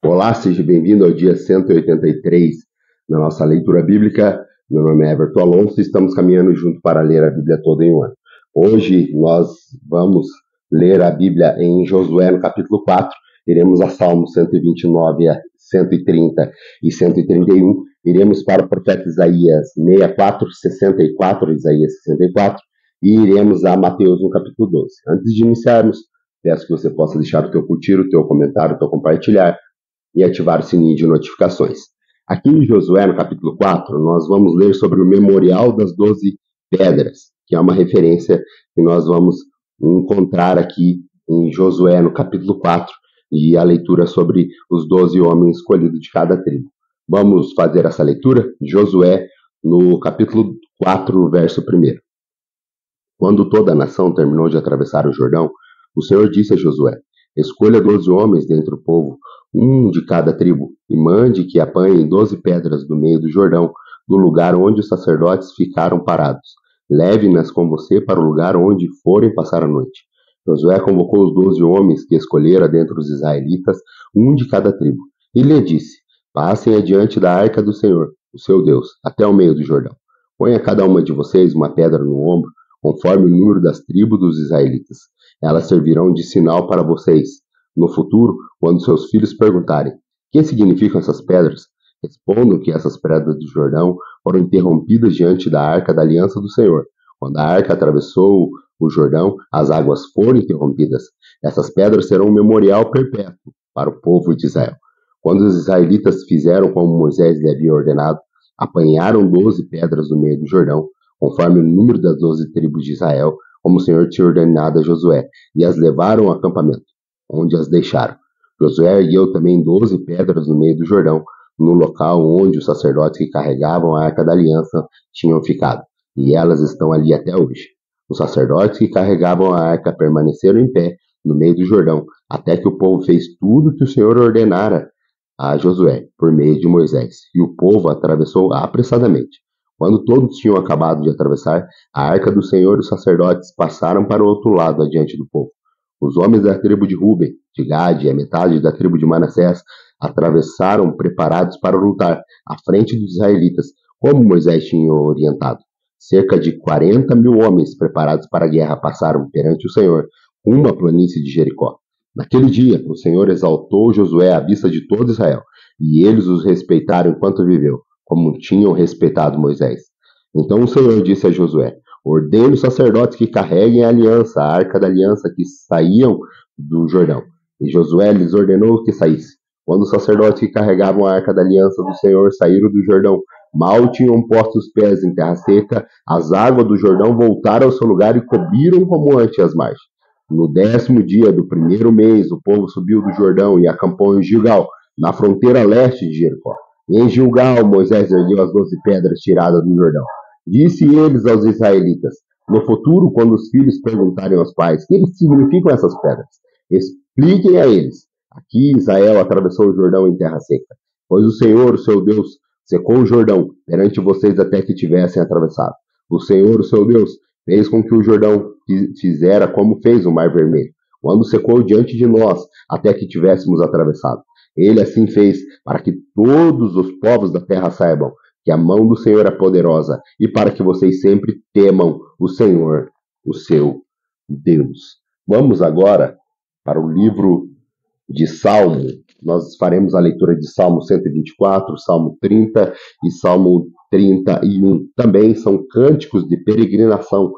Olá, seja bem-vindo ao dia 183 da nossa leitura bíblica. Meu nome é Everton Alonso e estamos caminhando junto para ler a Bíblia toda em um ano. Hoje nós vamos ler a Bíblia em Josué, no capítulo 4. Iremos a Salmos 129, a 130 e 131. Iremos para o profeta Isaías 64, 64, Isaías 64. E iremos a Mateus, no capítulo 12. Antes de iniciarmos, peço que você possa deixar o teu curtir, o teu comentário, o teu compartilhar e ativar o sininho de notificações. Aqui em Josué, no capítulo 4, nós vamos ler sobre o Memorial das 12 Pedras, que é uma referência que nós vamos encontrar aqui em Josué, no capítulo 4, e a leitura sobre os 12 homens escolhidos de cada tribo. Vamos fazer essa leitura? Josué, no capítulo 4, verso 1. Quando toda a nação terminou de atravessar o Jordão, o Senhor disse a Josué: escolha 12 homens dentre o povo, um de cada tribo, e mande que apanhem 12 pedras do meio do Jordão, do lugar onde os sacerdotes ficaram parados. Leve-nas com você para o lugar onde forem passar a noite. Josué convocou os 12 homens que escolhera dentre os israelitas, um de cada tribo, e lhe disse: passem adiante da arca do Senhor, o seu Deus, até o meio do Jordão. Ponha cada uma de vocês uma pedra no ombro, conforme o número das tribos dos israelitas. Elas servirão de sinal para vocês. No futuro, quando seus filhos perguntarem: que significam essas pedras? Respondam que essas pedras do Jordão foram interrompidas diante da arca da aliança do Senhor. Quando a arca atravessou o Jordão, as águas foram interrompidas. Essas pedras serão um memorial perpétuo para o povo de Israel. Quando os israelitas fizeram como Moisés lhe havia ordenado, apanharam 12 pedras do meio do Jordão, conforme o número das 12 tribos de Israel, como o Senhor tinha ordenado a Josué, e as levaram ao acampamento, onde as deixaram. Josué ergueu também 12 pedras no meio do Jordão, no local onde os sacerdotes que carregavam a Arca da Aliança tinham ficado, e elas estão ali até hoje. Os sacerdotes que carregavam a arca permaneceram em pé no meio do Jordão, até que o povo fez tudo que o Senhor ordenara a Josué, por meio de Moisés, e o povo atravessou apressadamente. Quando todos tinham acabado de atravessar, a arca do Senhor e os sacerdotes passaram para o outro lado adiante do povo. Os homens da tribo de Ruben, de Gade e a metade da tribo de Manassés atravessaram preparados para lutar à frente dos israelitas, como Moisés tinha orientado. Cerca de 40.000 homens preparados para a guerra passaram perante o Senhor, uma planície de Jericó. Naquele dia, o Senhor exaltou Josué à vista de todo Israel, e eles os respeitaram enquanto viveu, como tinham respeitado Moisés. Então o Senhor disse a Josué: ordene os sacerdotes que carreguem a aliança, a arca da aliança, que saíam do Jordão. E Josué lhes ordenou que saísse. Quando os sacerdotes que carregavam a arca da aliança do Senhor saíram do Jordão, mal tinham posto os pés em terra seca, as águas do Jordão voltaram ao seu lugar e cobriram como antes as margens. No 10º dia do primeiro mês, o povo subiu do Jordão e acampou em Gilgal, na fronteira leste de Jericó. Em Gilgal, Moisés ergueu as 12 pedras tiradas do Jordão. Disse eles aos israelitas: no futuro, quando os filhos perguntarem aos pais: o que significam essas pedras? Expliquem a eles: aqui Israel atravessou o Jordão em terra seca, pois o Senhor, o seu Deus, secou o Jordão perante vocês até que tivessem atravessado. O Senhor, o seu Deus, fez com que o Jordão fizera como fez o Mar Vermelho, quando secou diante de nós até que tivéssemos atravessado. Ele assim fez para que todos os povos da terra saibam que a mão do Senhor é poderosa e para que vocês sempre temam o Senhor, o seu Deus. Vamos agora para o livro de Salmo. Nós faremos a leitura de Salmo 124, Salmo 30 e Salmo 31. Também são cânticos de peregrinação.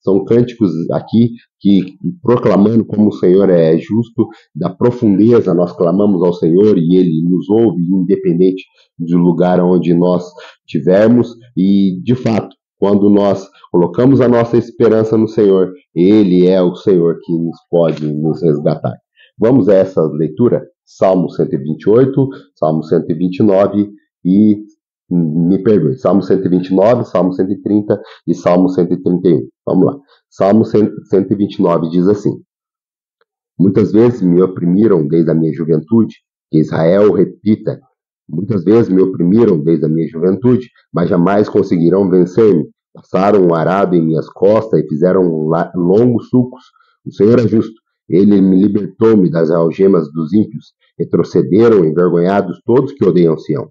São cânticos aqui que, proclamando como o Senhor é justo, da profundeza nós clamamos ao Senhor e Ele nos ouve, independente do lugar onde nós estivermos. E, de fato, quando nós colocamos a nossa esperança no Senhor, Ele é o Senhor que pode nos resgatar. Vamos a essa leitura? Salmo 128, Salmo 129 e... me perdoe, Salmo 129, Salmo 130 e Salmo 131. Vamos lá. Salmo 129 diz assim: muitas vezes me oprimiram desde a minha juventude, que Israel repita. Muitas vezes me oprimiram desde a minha juventude, mas jamais conseguirão vencer-me. Passaram um arado em minhas costas e fizeram longos sulcos. O Senhor é justo. Ele me libertou-me das algemas dos ímpios. Retrocederam envergonhados todos que odeiam Sião.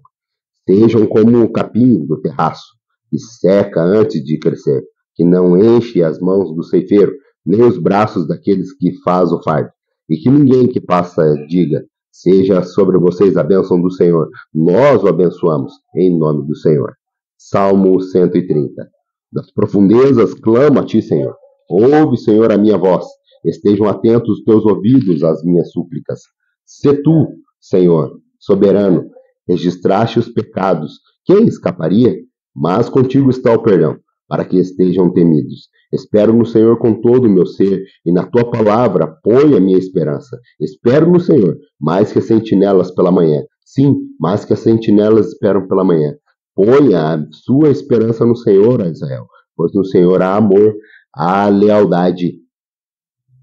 Sejam como o capim do terraço, que seca antes de crescer, que não enche as mãos do ceifeiro, nem os braços daqueles que faz o fardo. E que ninguém que passa diga, seja sobre vocês a bênção do Senhor. Nós o abençoamos, em nome do Senhor. Salmo 130. Das profundezas clamo a ti, Senhor. Ouve, Senhor, a minha voz. Estejam atentos os teus ouvidos às minhas súplicas. Se tu, Senhor, soberano, registraste os pecados, quem escaparia? Mas contigo está o perdão, para que estejam temidos. Espero no Senhor com todo o meu ser, e na tua palavra ponho a minha esperança. Espero no Senhor, mais que as sentinelas pela manhã. Sim, mais que as sentinelas esperam pela manhã. Ponha a sua esperança no Senhor, Israel, pois no Senhor há amor, há lealdade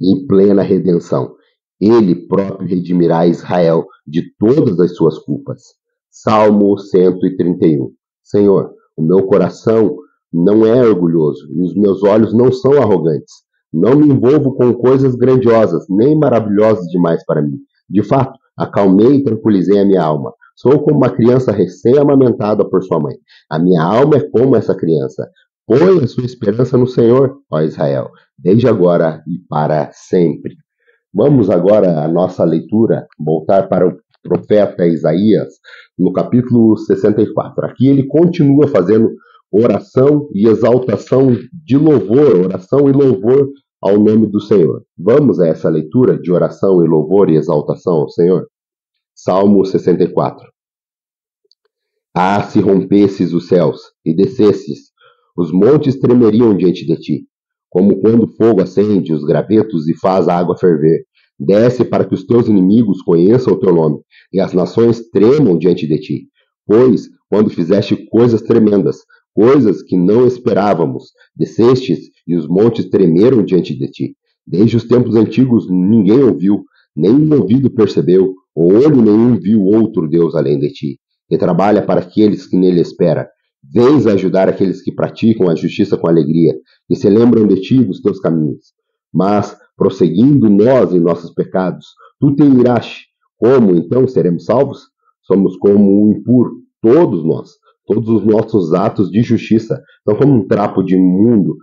e plena redenção. Ele próprio redimirá Israel de todas as suas culpas. Salmo 131. Senhor, o meu coração não é orgulhoso e os meus olhos não são arrogantes. Não me envolvo com coisas grandiosas, nem maravilhosas demais para mim. De fato, acalmei e tranquilizei a minha alma. Sou como uma criança recém-amamentada por sua mãe. A minha alma é como essa criança. Põe a sua esperança no Senhor, ó Israel, desde agora e para sempre. Vamos agora à nossa leitura, voltar para o profeta Isaías, no capítulo 64. Aqui ele continua fazendo oração e exaltação de louvor, oração e louvor ao nome do Senhor. Vamos a essa leitura de oração e louvor e exaltação ao Senhor? Salmo 64. Ah, se rompesses os céus e descesses, os montes tremeriam diante de ti, como quando o fogo acende os gravetos e faz a água ferver. Desce para que os teus inimigos conheçam o teu nome, e as nações tremam diante de ti. Pois, quando fizeste coisas tremendas, coisas que não esperávamos, descestes e os montes tremeram diante de ti. Desde os tempos antigos ninguém ouviu, nem um ouvido percebeu, o olho nenhum viu outro Deus além de ti, que trabalha para aqueles que nele esperam. Vens ajudar aqueles que praticam a justiça com alegria, que se lembram de ti e dos teus caminhos. Mas, prosseguindo nós em nossos pecados, tu te iraste. Como então seremos salvos? Somos como um impuro, todos nós. Todos os nossos atos de justiça são como um trapo de imundo,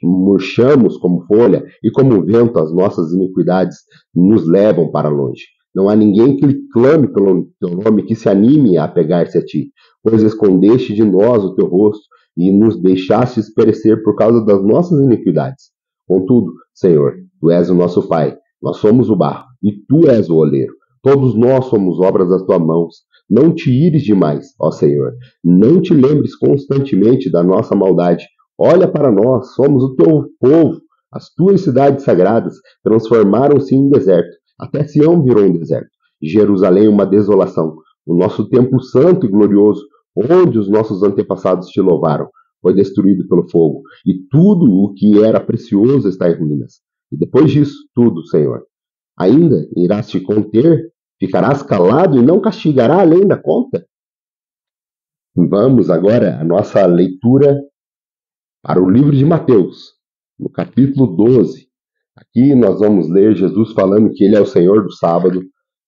murchamos como folha, e como vento as nossas iniquidades nos levam para longe. Não há ninguém que clame pelo teu nome, que se anime a pegar-se a ti, pois escondeste de nós o teu rosto e nos deixastes perecer por causa das nossas iniquidades. Contudo, Senhor, tu és o nosso Pai, nós somos o barro, e tu és o oleiro. Todos nós somos obras das tuas mãos. Não te ires demais, ó Senhor. Não te lembres constantemente da nossa maldade. Olha para nós, somos o teu povo. As tuas cidades sagradas transformaram-se em deserto. Até Sião virou um deserto. Jerusalém uma desolação. O nosso templo santo e glorioso, onde os nossos antepassados te louvaram, foi destruído pelo fogo. E tudo o que era precioso está em ruínas. E depois disso, tudo, Senhor, ainda irás te conter? Ficarás calado e não castigará além da conta? Vamos agora à nossa leitura para o livro de Mateus, no capítulo 12. Aqui nós vamos ler Jesus falando que ele é o Senhor do sábado,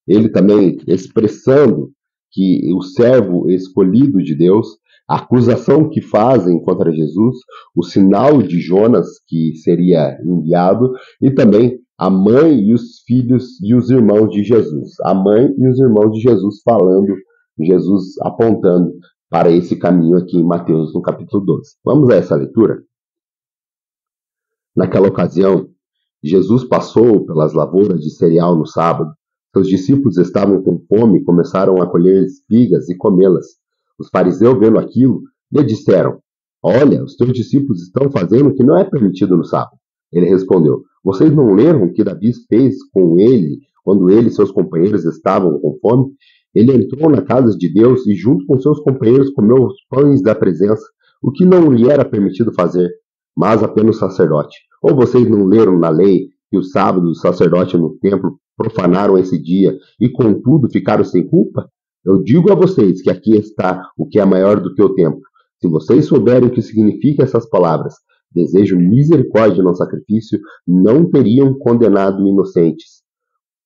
ele também expressando que o servo escolhido de Deus, a acusação que fazem contra Jesus, o sinal de Jonas que seria enviado, e também a mãe e os filhos e os irmãos de Jesus. A mãe e os irmãos de Jesus falando, Jesus apontando para esse caminho aqui em Mateus, no capítulo 12. Vamos a essa leitura? Naquela ocasião, Jesus passou pelas lavouras de cereal no sábado. Seus discípulos estavam com fome e começaram a colher espigas e comê-las. Os fariseus, vendo aquilo, lhe disseram: Olha, os teus discípulos estão fazendo o que não é permitido no sábado. Ele respondeu: Vocês não leram o que Davi fez com ele, quando ele e seus companheiros estavam com fome? Ele entrou na casa de Deus e, junto com seus companheiros, comeu os pães da presença, o que não lhe era permitido fazer, mas apenas o sacerdote. Ou vocês não leram na lei que o sábado os sacerdotes no templo profanaram esse dia e, contudo, ficaram sem culpa? Eu digo a vocês que aqui está o que é maior do que o tempo. Se vocês souberem o que significam essas palavras, desejo misericórdia e não sacrifício, não teriam condenado inocentes.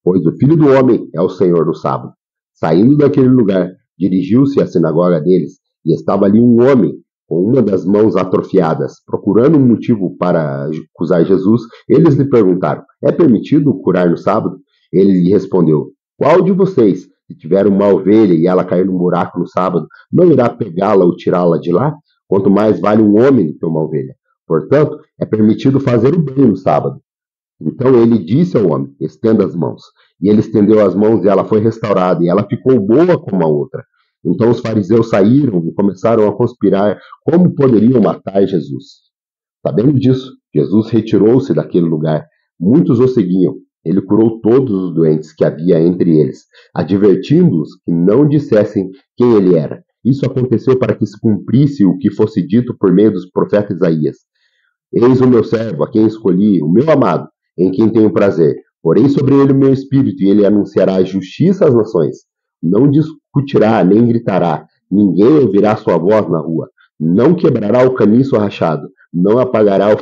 pois o Filho do Homem é o Senhor do sábado. Saindo daquele lugar, dirigiu-se à sinagoga deles, e estava ali um homem com uma das mãos atrofiadas. Procurando um motivo para acusar Jesus, eles lhe perguntaram: é permitido curar no sábado? Ele lhe respondeu: qual de vocês, se tiver uma ovelha e ela cair num buraco no sábado, não irá pegá-la ou tirá-la de lá? Quanto mais vale um homem do que uma ovelha. Portanto, é permitido fazer o bem no sábado. Então ele disse ao homem: estenda as mãos. E ele estendeu as mãos e ela foi restaurada, e ela ficou boa como a outra. Então os fariseus saíram e começaram a conspirar como poderiam matar Jesus. Sabendo disso, Jesus retirou-se daquele lugar. Muitos o seguiam. Ele curou todos os doentes que havia entre eles, advertindo-os que não dissessem quem ele era. Isso aconteceu para que se cumprisse o que fosse dito por meio dos profetas Isaías: eis o meu servo, a quem escolhi, o meu amado, em quem tenho prazer. Porém sobre ele o meu espírito, e ele anunciará justiça às nações. Não discutirá, nem gritará. Ninguém ouvirá sua voz na rua. Não quebrará o caniço rachado. Não apagará o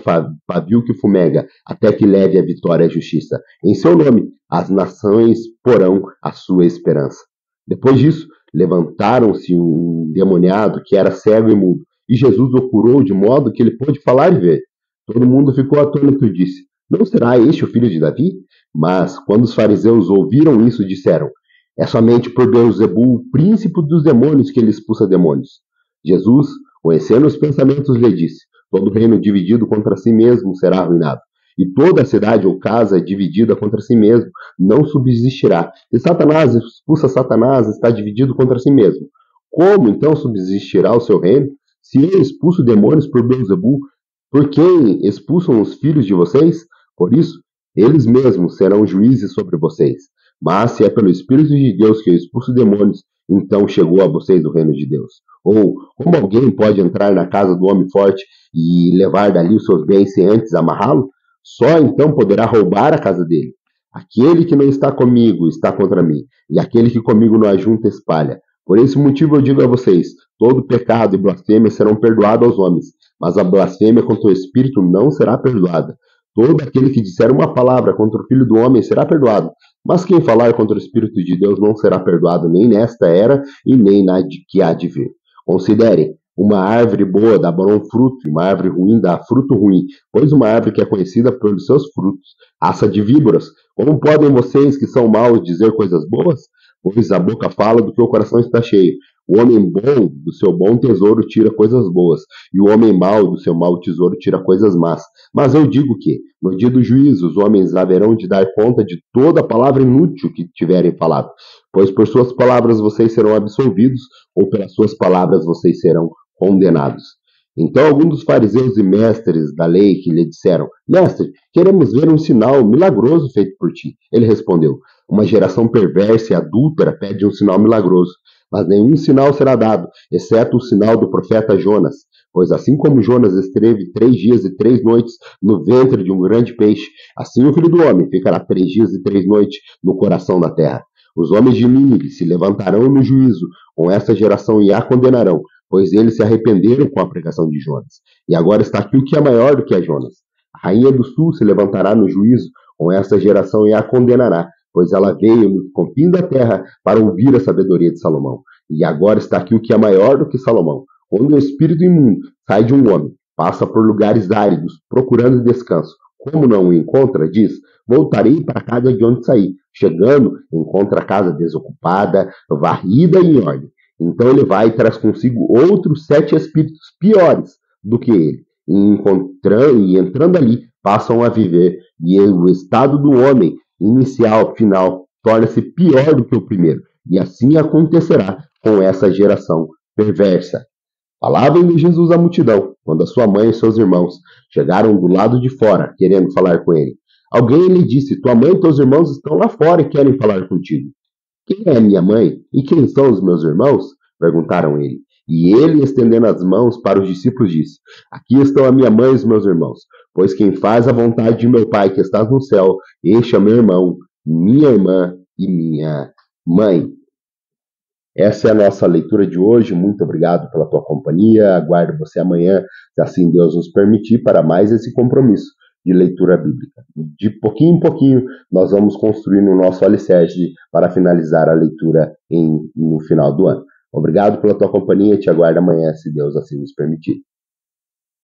pavio que fumega, até que leve a vitória à justiça. Em seu nome, as nações porão a sua esperança. Depois disso, levantaram-se um endemoniado que era cego e mudo, e Jesus o curou de modo que ele pôde falar e ver. Todo mundo ficou atônito e disse: não será este o filho de Davi? Mas, quando os fariseus ouviram isso, disseram: é somente por Beelzebul, o príncipe dos demônios, que ele expulsa demônios. Jesus, conhecendo os pensamentos, lhe disse: todo reino dividido contra si mesmo será arruinado, e toda cidade ou casa dividida contra si mesmo não subsistirá. Se Satanás expulsa Satanás, está dividido contra si mesmo. Como então subsistirá o seu reino? Se eu expulso demônios por Beelzebul, por quem expulsam os filhos de vocês? Por isso, eles mesmos serão juízes sobre vocês. Mas se é pelo Espírito de Deus que eu expulso demônios, então chegou a vocês o reino de Deus. Ou como alguém pode entrar na casa do homem forte e levar dali os seus bens sem antes amarrá-lo? Só então poderá roubar a casa dele. Aquele que não está comigo está contra mim, e aquele que comigo não ajunta espalha. Por esse motivo eu digo a vocês: todo pecado e blasfêmia serão perdoados aos homens, mas a blasfêmia contra o Espírito não será perdoada. Todo aquele que disser uma palavra contra o Filho do Homem será perdoado, mas quem falar contra o Espírito de Deus não será perdoado nem nesta era e nem na que há de vir. Considere: uma árvore boa dá bom fruto, e uma árvore ruim dá fruto ruim, pois uma árvore que é conhecida pelos seus frutos. Raça de víboras, como podem vocês que são maus dizer coisas boas? Pois a boca fala do que o coração está cheio. O homem bom do seu bom tesouro tira coisas boas, e o homem mau do seu mau tesouro tira coisas más. Mas eu digo que, no dia do juízo, os homens haverão de dar conta de toda a palavra inútil que tiverem falado, pois por suas palavras vocês serão absolvidos, ou pelas suas palavras vocês serão condenados. Então alguns dos fariseus e mestres da lei que lhe disseram: mestre, queremos ver um sinal milagroso feito por ti. Ele respondeu: uma geração perversa e adúltera pede um sinal milagroso, mas nenhum sinal será dado, exceto o sinal do profeta Jonas. Pois assim como Jonas esteve 3 dias e 3 noites no ventre de um grande peixe, assim o Filho do Homem ficará 3 dias e 3 noites no coração da terra. Os homens de Nínive se levantarão no juízo com essa geração e a condenarão, pois eles se arrependeram com a pregação de Jonas. E agora está aqui o que é maior do que a Jonas. A rainha do sul se levantará no juízo com essa geração e a condenará, pois ela veio no confim da terra para ouvir a sabedoria de Salomão. E agora está aqui o que é maior do que Salomão. Quando o espírito imundo sai de um homem, passa por lugares áridos, procurando descanso. Como não o encontra, diz: voltarei para a casa de onde saí. Chegando, encontra a casa desocupada, varrida e em ordem. Então ele vai e traz consigo outros 7 espíritos piores do que ele. E entrando ali, passam a viver. E o estado do homem, inicial, final, torna-se pior do que o primeiro. E assim acontecerá com essa geração perversa. Falavam de Jesus à multidão, quando a sua mãe e seus irmãos chegaram do lado de fora, querendo falar com ele. Alguém lhe disse: tua mãe e teus irmãos estão lá fora e querem falar contigo. Quem é minha mãe e quem são os meus irmãos? Perguntaram ele. E ele, estendendo as mãos para os discípulos, disse: aqui estão a minha mãe e os meus irmãos, pois quem faz a vontade de meu Pai que está no céu, este é meu irmão, minha irmã e minha mãe. Essa é a nossa leitura de hoje. Muito obrigado pela tua companhia. Aguardo você amanhã, se assim Deus nos permitir, para mais esse compromisso de leitura bíblica. De pouquinho em pouquinho, nós vamos construindo o nosso alicerce para finalizar a leitura no final do ano. Obrigado pela tua companhia, te aguardo amanhã, se Deus assim nos permitir.